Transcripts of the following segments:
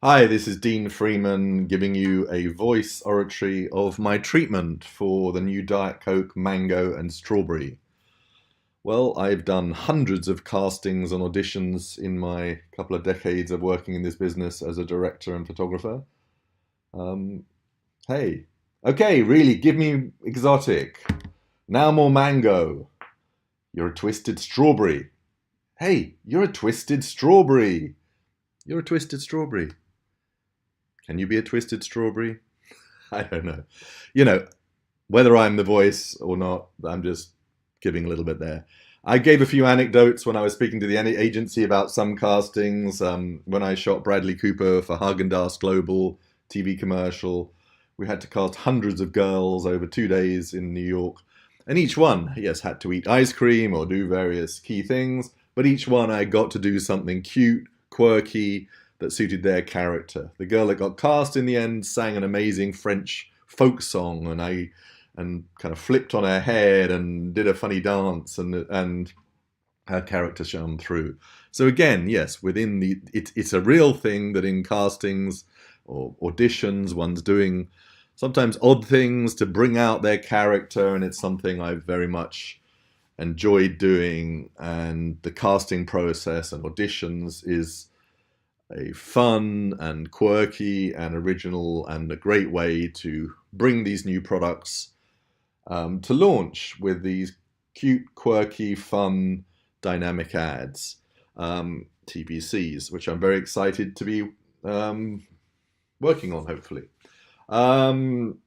Hi, this is Dean Freeman giving you a voice oratory of my treatment for the new Diet Coke Mango and Strawberry. Well, I've done hundreds of castings and auditions in my couple of decades of working in this business as a director and photographer. Um, hey, okay, really, give me exotic. Now more mango. You're a twisted strawberry. Hey, you're a twisted strawberry. You're a twisted strawberry. Can you be a twisted strawberry? I don't know. You know, whether I'm the voice or not, I'm just giving a little bit there. I gave a few anecdotes when I was speaking to the agency about some castings. When I shot Bradley Cooper for Haagen-Dazs Global TV commercial, we had to cast hundreds of girls over 2 days in New York. And each one, yes, had to eat ice cream or do various key things, but each one I got to do something cute, quirky, that suited their character. The girl that got cast in the end sang an amazing French folk song, and kind of flipped on her head and did a funny dance, and her character shone through. So again, yes, within it's a real thing that in castings or auditions, one's doing sometimes odd things to bring out their character, and it's something I've very much enjoyed doing. And the casting process and auditions is a fun and quirky and original and a great way to bring these new products to launch with these cute, quirky, fun, dynamic ads, TVCs, which I'm very excited to be working on, hopefully. Um,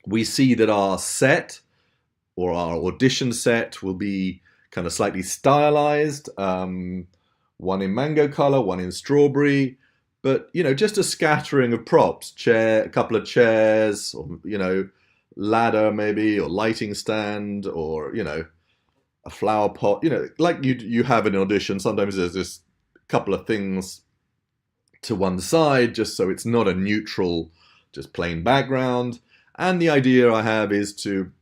we see that our set or our audition set will be kind of slightly stylized. One in mango color, one in strawberry, but just a scattering of props, a couple of chairs, or ladder maybe, or lighting stand, or a flower pot, like you have in an audition. Sometimes there's this couple of things to one side, just so it's not a neutral, just plain background. And the idea I have is to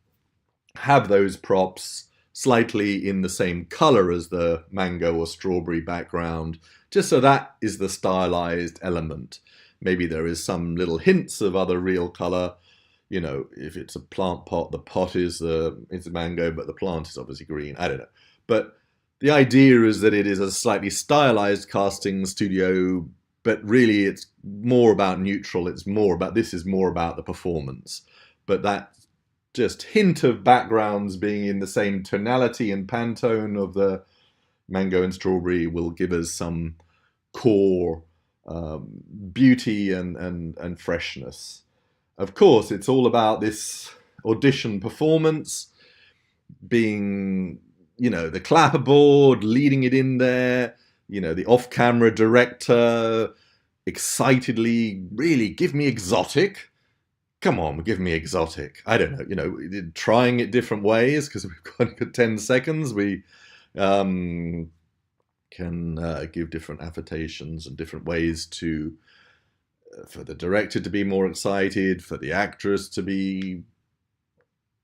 have those props slightly in the same color as the mango or strawberry background, just so that is the stylized element. Maybe there is some little hints of other real color. If it's a plant pot, the pot is it's mango, but the plant is obviously green. I don't know. But the idea is that it is a slightly stylized casting studio, but really it's more about neutral. This is more about the performance. But that just hint of backgrounds being in the same tonality and pantone of the mango and strawberry will give us some core beauty and freshness. Of course, it's all about this audition performance being, the clapperboard, leading it in there, the off-camera director excitedly, really give me exotic. Come on, give me exotic. I don't know, trying it different ways because we've got 10 seconds. We can give different affectations and different ways for the director to be more excited, for the actress to be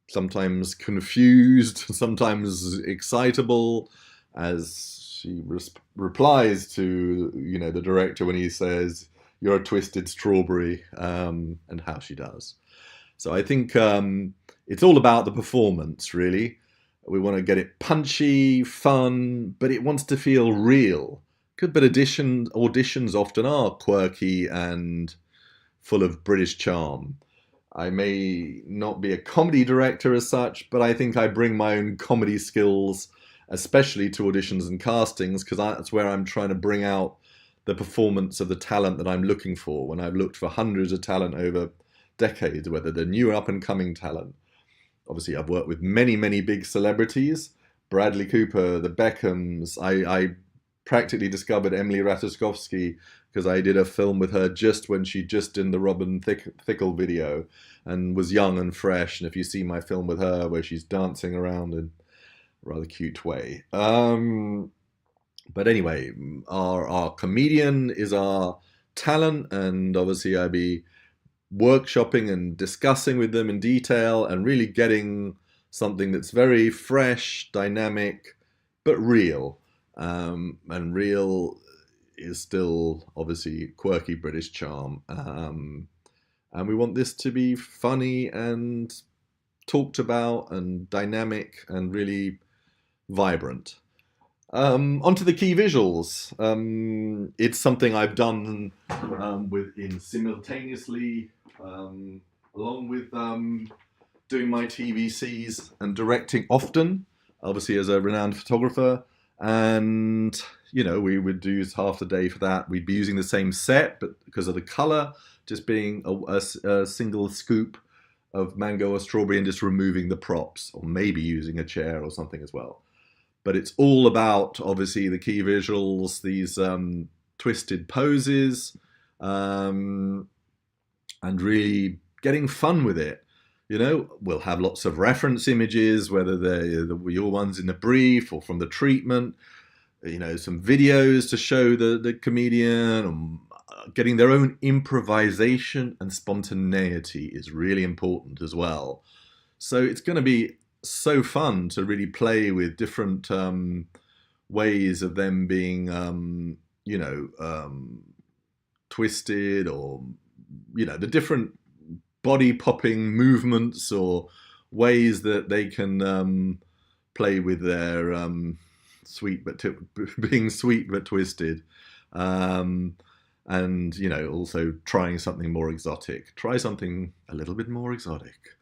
sometimes confused, sometimes excitable, as she replies to the director when he says, "You're a twisted strawberry," and how she does. So I think it's all about the performance, really. We want to get it punchy, fun, but it wants to feel real. But auditions often are quirky and full of British charm. I may not be a comedy director as such, but I think I bring my own comedy skills, especially to auditions and castings, because that's where I'm trying to bring out the performance of the talent that I'm looking for. When I've looked for hundreds of talent over decades, whether they're new or up and coming talent. Obviously, I've worked with many, many big celebrities. Bradley Cooper, the Beckhams. I practically discovered Emily Ratajkowski because I did a film with her just when she just did the Robin Thicke video and was young and fresh. And if you see my film with her where she's dancing around in a rather cute way. But anyway, our comedian is our talent, and obviously I'd be workshopping and discussing with them in detail and really getting something that's very fresh, dynamic, but real. And real is still obviously quirky British charm. And we want this to be funny and talked about and dynamic and really vibrant. Onto the key visuals. It's something I've done within simultaneously, along with doing my TVCs and directing often, obviously as a renowned photographer. And, you know, we would use half the day for that. We'd be using the same set, but because of the color, just being a single scoop of mango or strawberry and just removing the props, or maybe using a chair or something as well. But it's all about, obviously, the key visuals, these twisted poses, and really getting fun with it. You know, we'll have lots of reference images, whether they're your ones in the brief or from the treatment. You know, some videos to show the comedian, or getting their own improvisation and spontaneity is really important as well. So it's going to be so fun to really play with different ways of them being, twisted, or, you know, the different body popping movements or ways that they can play with their being sweet but twisted. And, you know, also trying something more exotic. Try something a little bit more exotic.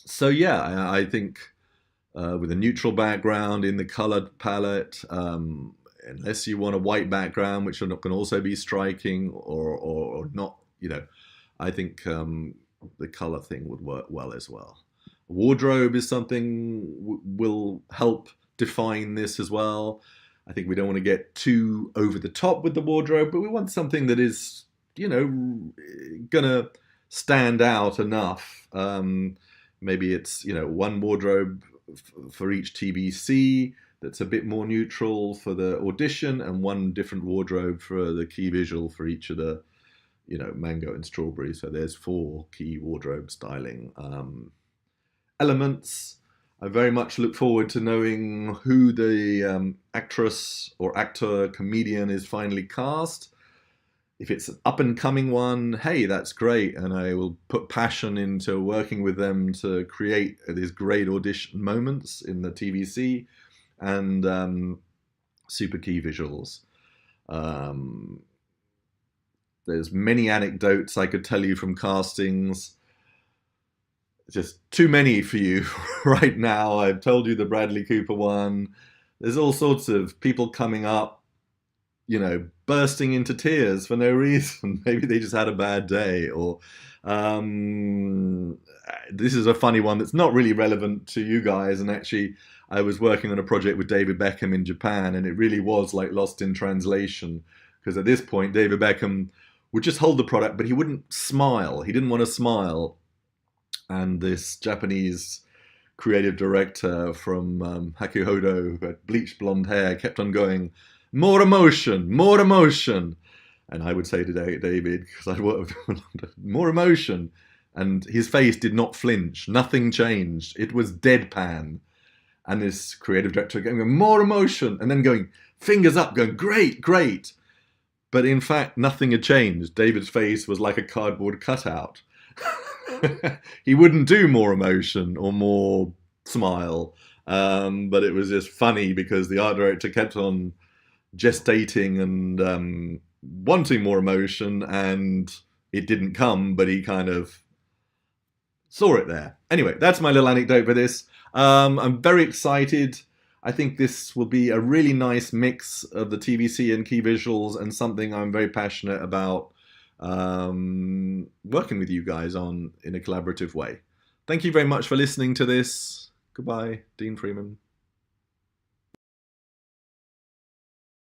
So yeah, I think with a neutral background in the colored palette, unless you want a white background, which can also be striking, or not, you know, I think the color thing would work well as well. Wardrobe is something will help define this as well. I think we don't want to get too over the top with the wardrobe, but we want something that is, you know, gonna stand out enough. Maybe it's, you know, one wardrobe for each TVC that's a bit more neutral for the audition, and one different wardrobe for the key visual for each of the, you know, mango and strawberry. So there's 4 key wardrobe styling elements. I very much look forward to knowing who the actress or actor comedian is finally cast. If it's an up-and-coming one, hey, that's great, and I will put passion into working with them to create these great audition moments in the TVC and super key visuals. There's many anecdotes I could tell you from castings. Just too many for you right now. I've told you the Bradley Cooper one. There's all sorts of people coming up, you know, bursting into tears for no reason. Maybe they just had a bad day, or this is a funny one that's not really relevant to you guys. And actually, I was working on a project with David Beckham in Japan, and it really was like lost in translation, because at this point, David Beckham would just hold the product, but he wouldn't smile. He didn't want to smile. And this Japanese creative director from Hakuhodo, who had bleached blonde hair, kept on going, more emotion, more emotion. And I would say to David, because I'd worked with him, more emotion. And his face did not flinch. Nothing changed. It was deadpan. And this creative director going, more emotion. And then going, fingers up, going, great, great. But in fact, nothing had changed. David's face was like a cardboard cutout. He wouldn't do more emotion or more smile. But it was just funny because the art director kept on gestating and wanting more emotion, and it didn't come, but he kind of saw it there. Anyway, that's my little anecdote for this. I'm very excited. I think this will be a really nice mix of the TVC and key visuals, and something I'm very passionate about working with you guys on in a collaborative way. Thank you very much for listening to this. Goodbye, Dean Freeman.